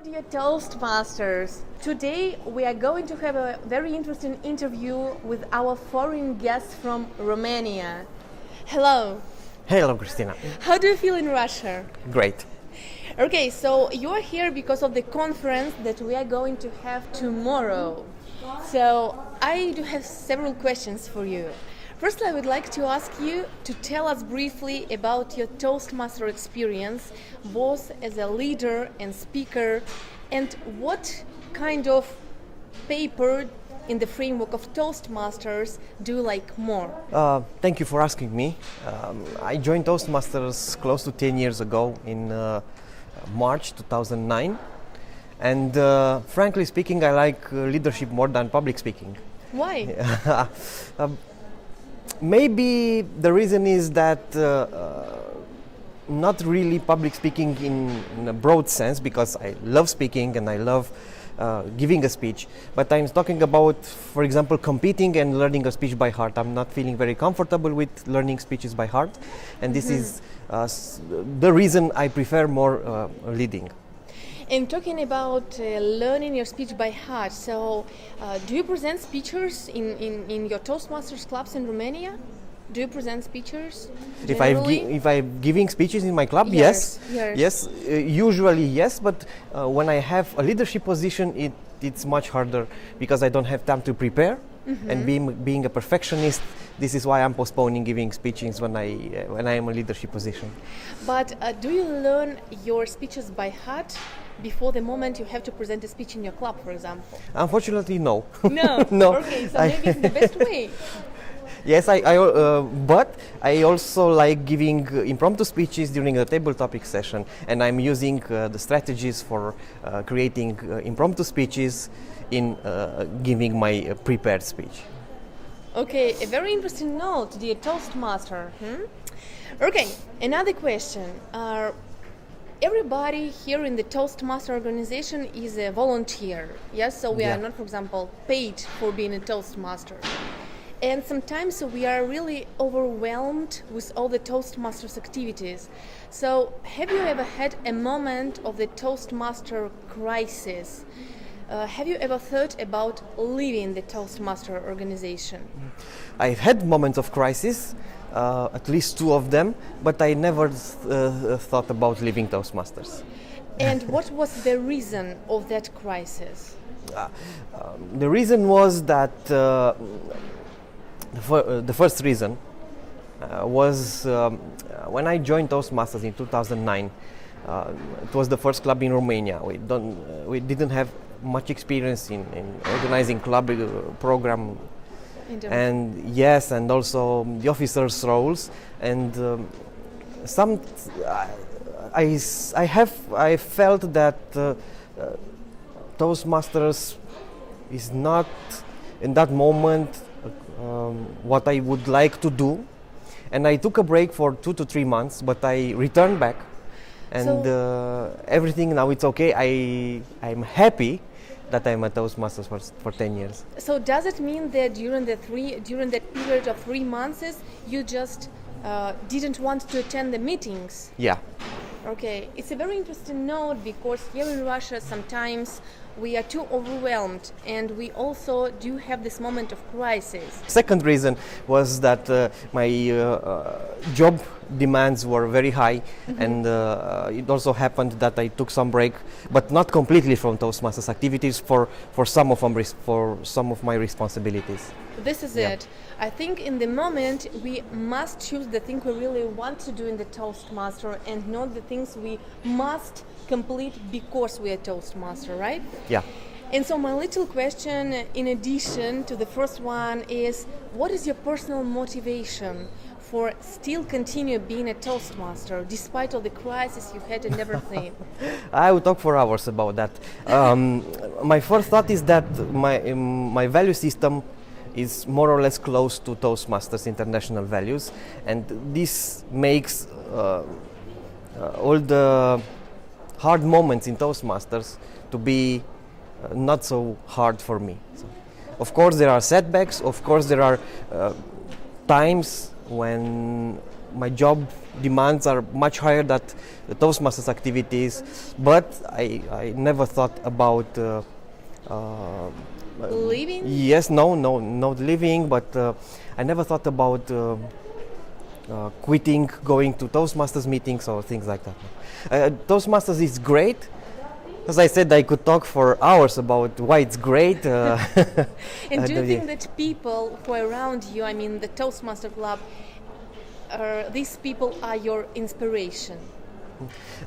Hello, dear Toastmasters. Today we are going to have a very interesting interview with our foreign guest from Romania. Hello. Hello, Kristina. How do you feel in Russia? Great. Okay, so you are here because of the conference that we are going to have tomorrow. So I do have several questions for you. First, I would like to ask you to tell us briefly about your Toastmaster experience, both as a leader and speaker, and what kind of paper in the framework of Toastmasters do you like more? Thank you for asking me. I joined Toastmasters close to 10 years ago in March 2009. And frankly speaking, I like leadership more than public speaking. Why? Maybe the reason is that not really public speaking in a broad sense, because I love speaking and I love giving a speech, but I'm talking about, for example, competing and learning a speech by heart. I'm not feeling very comfortable with learning speeches by heart, and this is the reason I prefer more leading. And talking about learning your speech by heart, so do you present speeches in your Toastmasters clubs in Romania? Do you present speeches? If I'm giving speeches in my club, yes. Usually yes, but when I have a leadership position, it's much harder because I don't have time to prepare. And being a perfectionist, this is why I'm postponing giving speeches when I am a leadership position. But do you learn your speeches by heart before the moment you have to present a speech in your club, for example? Unfortunately, no. No. No. Okay, so maybe it's the best way. Yes, but I also like giving impromptu speeches during a table topic session, and I'm using the strategies for creating impromptu speeches in giving my prepared speech. Okay, a very interesting note, dear Toastmaster. Okay, another question. Everybody here in the Toastmaster organization is a volunteer, yes? So we are not, for example, paid for being a Toastmaster. And sometimes we are really overwhelmed with all the Toastmasters activities. So have you ever had a moment of the Toastmaster crisis? Have you ever thought about leaving the Toastmaster organization? I've had moments of crisis, at least 2 of them, but I never thought about leaving Toastmasters. And what was the reason of that crisis? The reason was that the first reason was when I joined Toastmasters in 2009. It was the first club in Romania. We didn't have much experience in organizing club program, and and also the officers' roles. And I felt that Toastmasters is not in that moment what I would like to do, and I took a break for 2 to 3 months, but I returned back, and everything now it's okay. I'm happy that I'm a Toastmasters for 10 years. So does it mean that during that period of 3 months you just didn't want to attend the meetings? Yeah. Okay, it's a very interesting note, because here in Russia sometimes we are too overwhelmed, and we also do have this moment of crisis. Second reason was that my job demands were very high, and it also happened that I took some break, but not completely from Toastmasters activities for some of my responsibilities. This is it. I think in the moment we must choose the thing we really want to do in the Toastmaster, and not the things we must complete because we are Toastmaster, right? Yeah. And so my little question, in addition to the first one, is what is your personal motivation for still continue being a Toastmaster despite all the crisis you had and everything? I would talk for hours about that. My first thought is that my value system is more or less close to Toastmasters international values, and this makes all the hard moments in Toastmasters to be not so hard for me. So, of course there are setbacks, of course there are times when my job demands are much higher than the Toastmasters activities, but I never thought about Leaving? Yes, no, not leaving, but I never thought about quitting, going to Toastmasters meetings or things like that. Toastmasters is great. As I said, I could talk for hours about why it's great. And do you think that people who are around you, I mean the Toastmaster Club, these people are your inspiration?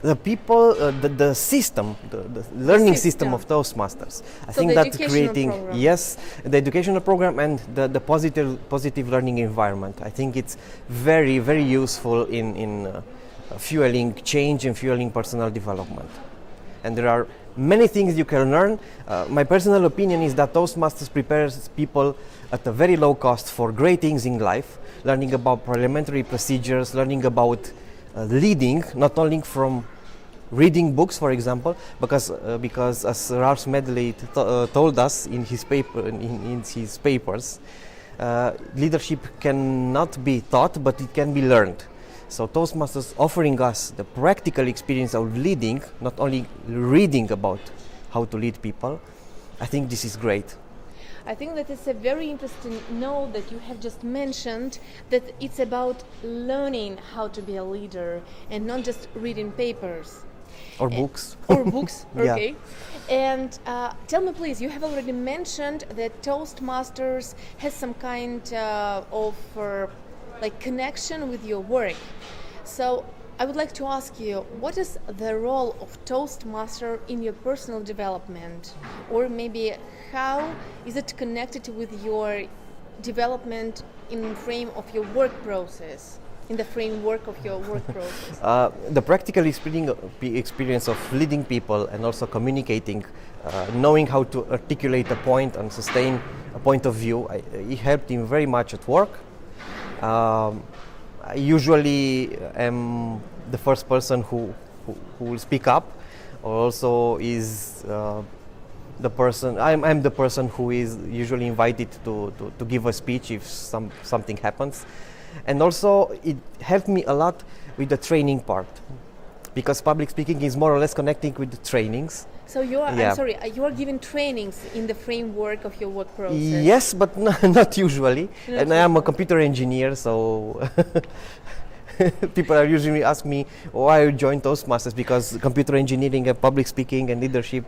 The people, the system, the learning system of Toastmasters. I think that creating, program. Yes, the educational program and the positive learning environment. I think it's very, very useful in fueling change and fueling personal development. And there are many things you can learn. My personal opinion is that Toastmasters prepares people at a very low cost for great things in life, learning about parliamentary procedures, learning about leading, not only from reading books, for example, because as Ralph Medley told us in his papers, leadership cannot be taught, but it can be learned. So Toastmasters offering us the practical experience of leading, not only reading about how to lead people. I think this is great. I think that it's a very interesting note that you have just mentioned, that it's about learning how to be a leader and not just reading papers. Or books. Or books, okay. Yeah. And tell me please, you have already mentioned that Toastmasters has some kind of like connection with your work. So I would like to ask you, what is the role of Toastmaster in your personal development? Or maybe how is it connected with your development in the frame of your work process, in the framework of your work process? The practical experience of leading people and also communicating, knowing how to articulate a point and sustain a point of view, it helped him very much at work. I usually am the first person who will speak up, or also is the person. I'm the person who is usually invited to give a speech if something happens, and also it helped me a lot with the training part, because public speaking is more or less connecting with the trainings. So you are, I'm sorry, you are giving trainings in the framework of your work process? Yes, but not usually. And I am a computer engineer, so people are usually ask me why you joined Toastmasters, because computer engineering and public speaking and leadership,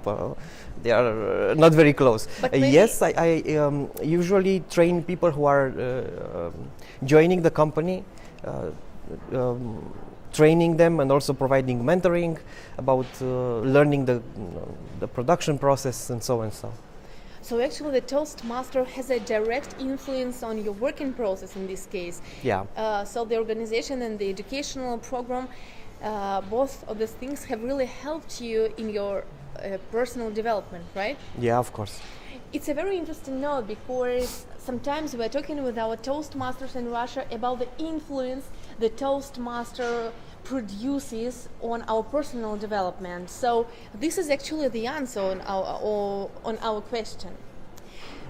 they are not very close. Yes, I usually train people who are joining the company, training them and also providing mentoring about learning the production process and so and so. So actually the Toastmaster has a direct influence on your working process in this case. Yeah. So the organization and the educational program, both of these things have really helped you in your personal development, right? Yeah, of course. It's a very interesting note, because sometimes we're talking with our Toastmasters in Russia about the influence the Toastmaster produces on our personal development. So this is actually the answer on our question.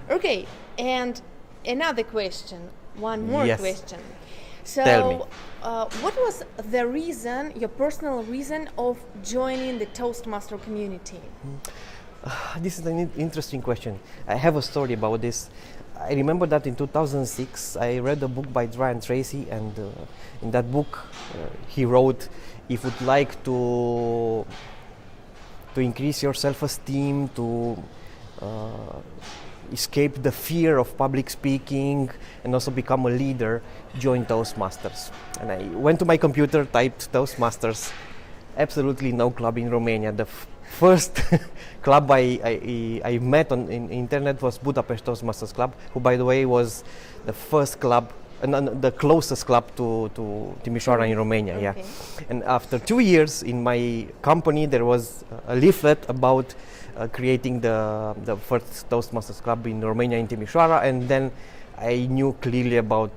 Okay, and another question, one more question. So tell me. What was the reason, your personal reason of joining the Toastmaster community? This is an interesting question. I have a story about this. I remember that in 2006 I read a book by Brian Tracy, and in that book he wrote, if you would like to increase your self-esteem, to escape the fear of public speaking and also become a leader, join Toastmasters. And I went to my computer, typed Toastmasters. Absolutely no club in Romania. The first club I met on internet was Budapest Toastmasters Club, who by the way was the first club, the closest club to Timișoara in Romania. Okay. Yeah. And after 2 years in my company, there was a leaflet about creating the first Toastmasters Club in Romania in Timișoara, and then I knew clearly about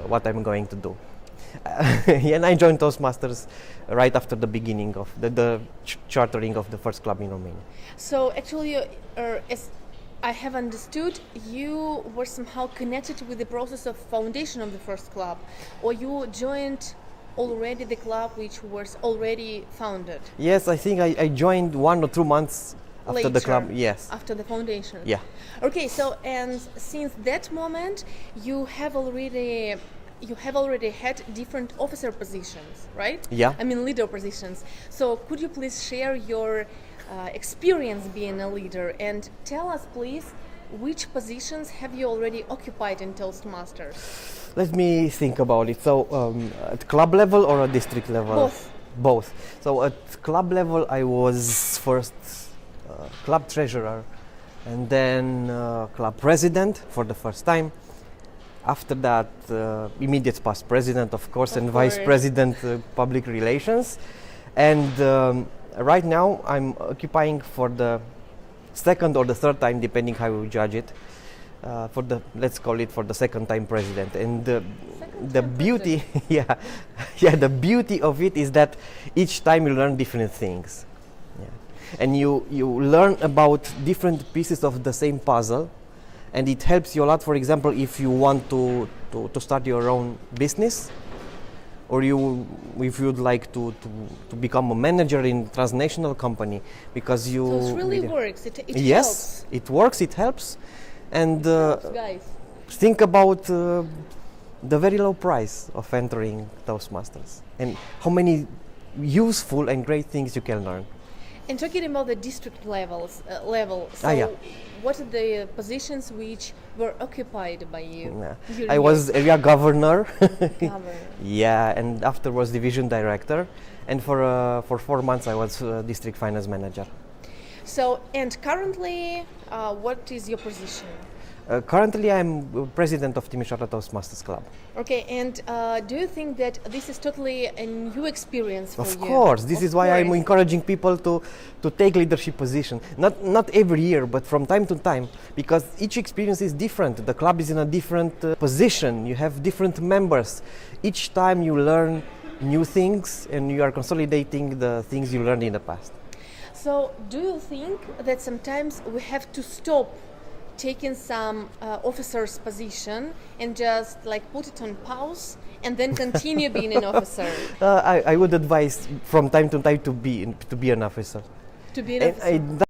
what I'm going to do. And I joined Toastmasters right after the beginning of the chartering of the first club in Romania. So actually, as I have understood, you were somehow connected with the process of foundation of the first club, or you joined already the club which was already founded? Yes, I think I joined 1 or 2 months after the Later, club. Yes. after the foundation. Yeah. Okay, so and since that moment, you have already had different officer positions, right? Yeah. I mean leader positions. So could you please share your experience being a leader and tell us, please, which positions have you already occupied in Toastmasters? Let me think about it. So, at club level or at district level? Both. Both. So, at club level, I was first club treasurer, and then club president for the first time. After that, immediate past president, of course, and vice president public relations. And right now, I'm occupying for the second or the third time, depending how you judge it. Let's call it for the second time president. And the beauty, the beauty of it is that each time you learn different things, and you learn about different pieces of the same puzzle, and it helps you a lot. For example, if you want to start your own business, or if you'd like to become a manager in transnational company, because you So it really works. It yes, helps. it works. It helps, and Guys. think about the very low price of entering Toastmasters and how many useful and great things you can learn. And talking about the district level, so what are the positions which were occupied by you? I was area governor. Governor. Yeah, and afterwards division director, and for 4 months I was district finance manager. So, and currently, what is your position? Currently, I'm president of Timișoara Toastmasters Club. Okay, and do you think that this is totally a new experience for you? Of course, this is why I'm encouraging people to take leadership position. Not every year, but from time to time, because each experience is different. The club is in a different position. You have different members. Each time you learn new things, and you are consolidating the things you learned in the past. So, do you think that sometimes we have to stop taking some officer's position and just like put it on pause and then continue being an officer? I would advise from time to time to be an officer. To be an officer.